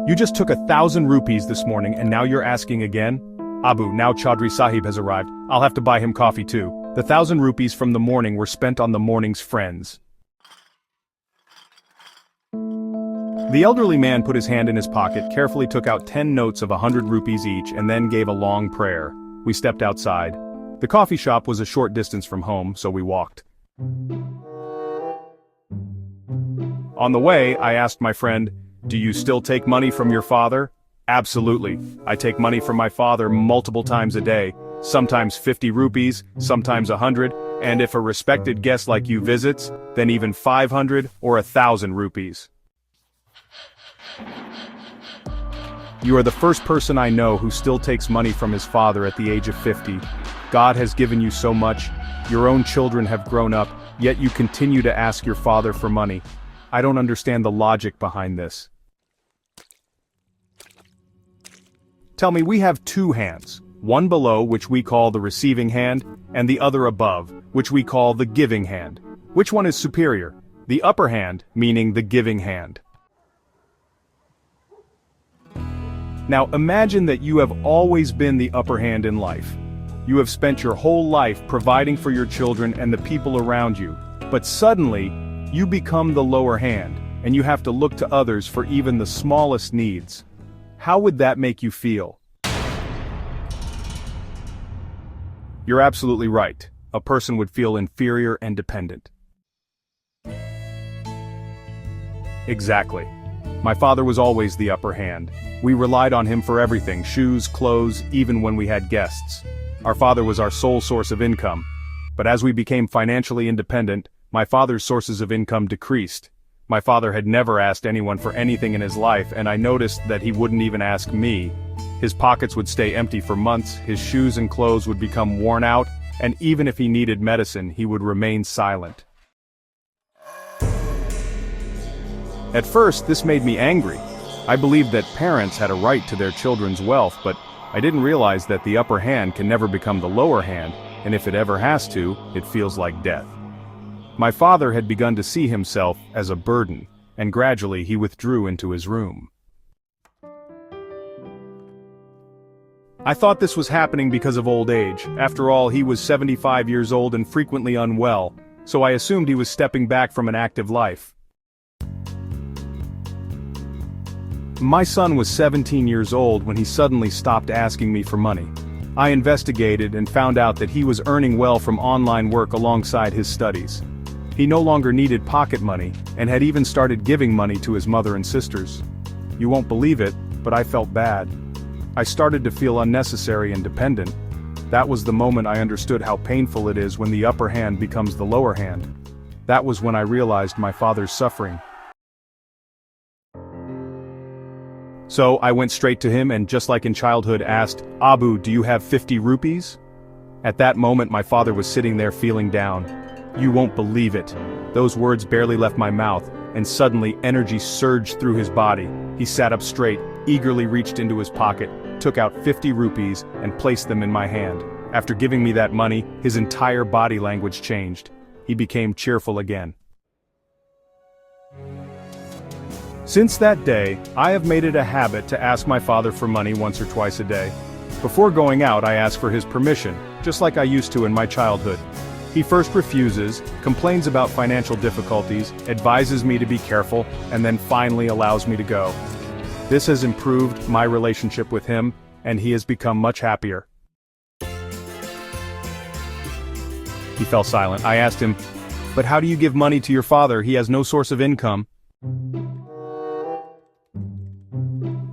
You just took 1,000 rupees this morning and now you're asking again? Abu, now Chaudhry Sahib has arrived. I'll have to buy him coffee too. The 1,000 rupees from the morning were spent on the morning's friends. The elderly man put his hand in his pocket, carefully took out 10 notes of 100 rupees each, and then gave a long prayer. We stepped outside. The coffee shop was a short distance from home, so we walked. On the way, I asked my friend, "Do you still take money from your father?" "Absolutely. I take money from my father multiple times a day, sometimes 50 rupees, sometimes 100, and if a respected guest like you visits, then even 500 or 1,000 rupees. You are the first person I know who still takes money from his father at the age of 50. God has given you so much, your own children have grown up, yet you continue to ask your father for money. I don't understand the logic behind this." Tell me, we have two hands, one below, which we call the receiving hand, and the other above, which we call the giving hand. Which one is superior? The upper hand, meaning the giving hand. Now imagine that you have always been the upper hand in life. You have spent your whole life providing for your children and the people around you, but suddenly, you become the lower hand, and you have to look to others for even the smallest needs. How would that make you feel? You're absolutely right. A person would feel inferior and dependent. Exactly. My father was always the upper hand. We relied on him for everything, shoes, clothes, even when we had guests. Our father was our sole source of income. But as we became financially independent, my father's sources of income decreased. My father had never asked anyone for anything in his life, and I noticed that he wouldn't even ask me. His pockets would stay empty for months, his shoes and clothes would become worn out, and even if he needed medicine, he would remain silent. At first, this made me angry. I believed that parents had a right to their children's wealth, but I didn't realize that the upper hand can never become the lower hand, and if it ever has to, it feels like death. My father had begun to see himself as a burden, and gradually he withdrew into his room. I thought this was happening because of old age. After all, he was 75 years old and frequently unwell, so I assumed he was stepping back from an active life. My son was 17 years old when he suddenly stopped asking me for money. I investigated and found out that he was earning well from online work alongside his studies. He no longer needed pocket money, and had even started giving money to his mother and sisters. You won't believe it, but I felt bad. I started to feel unnecessary and dependent. That was the moment I understood how painful it is when the upper hand becomes the lower hand. That was when I realized my father's suffering. So I went straight to him and, just like in childhood, asked, "Abu, do you have 50 rupees?" At that moment my father was sitting there feeling down. You won't believe it. Those words barely left my mouth, and suddenly energy surged through his body. He sat up straight, eagerly reached into his pocket, took out 50 rupees, and placed them in my hand. After giving me that money, his entire body language changed. He became cheerful again. Since that day, I have made it a habit to ask my father for money once or twice a day. Before going out, I ask for his permission, just like I used to in my childhood. He first refuses, complains about financial difficulties, advises me to be careful, and then finally allows me to go. This has improved my relationship with him, and he has become much happier. He fell silent. I asked him, "But how do you give money to your father? He has no source of income."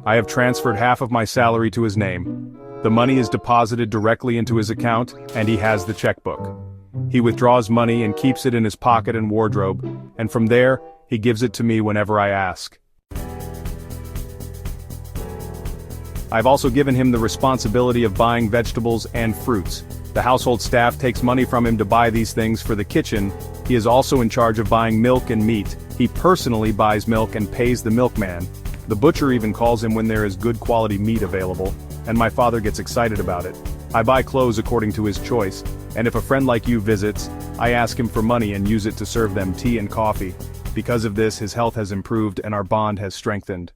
"I have transferred half of my salary to his name. The money is deposited directly into his account, and he has the checkbook. He withdraws money and keeps it in his pocket and wardrobe, and from there, he gives it to me whenever I ask. I've also given him the responsibility of buying vegetables and fruits. The household staff takes money from him to buy these things for the kitchen. He is also in charge of buying milk and meat. He personally buys milk and pays the milkman. The butcher even calls him when there is good quality meat available, and my father gets excited about it. I buy clothes according to his choice, and if a friend like you visits, I ask him for money and use it to serve them tea and coffee. Because of this, his health has improved and our bond has strengthened.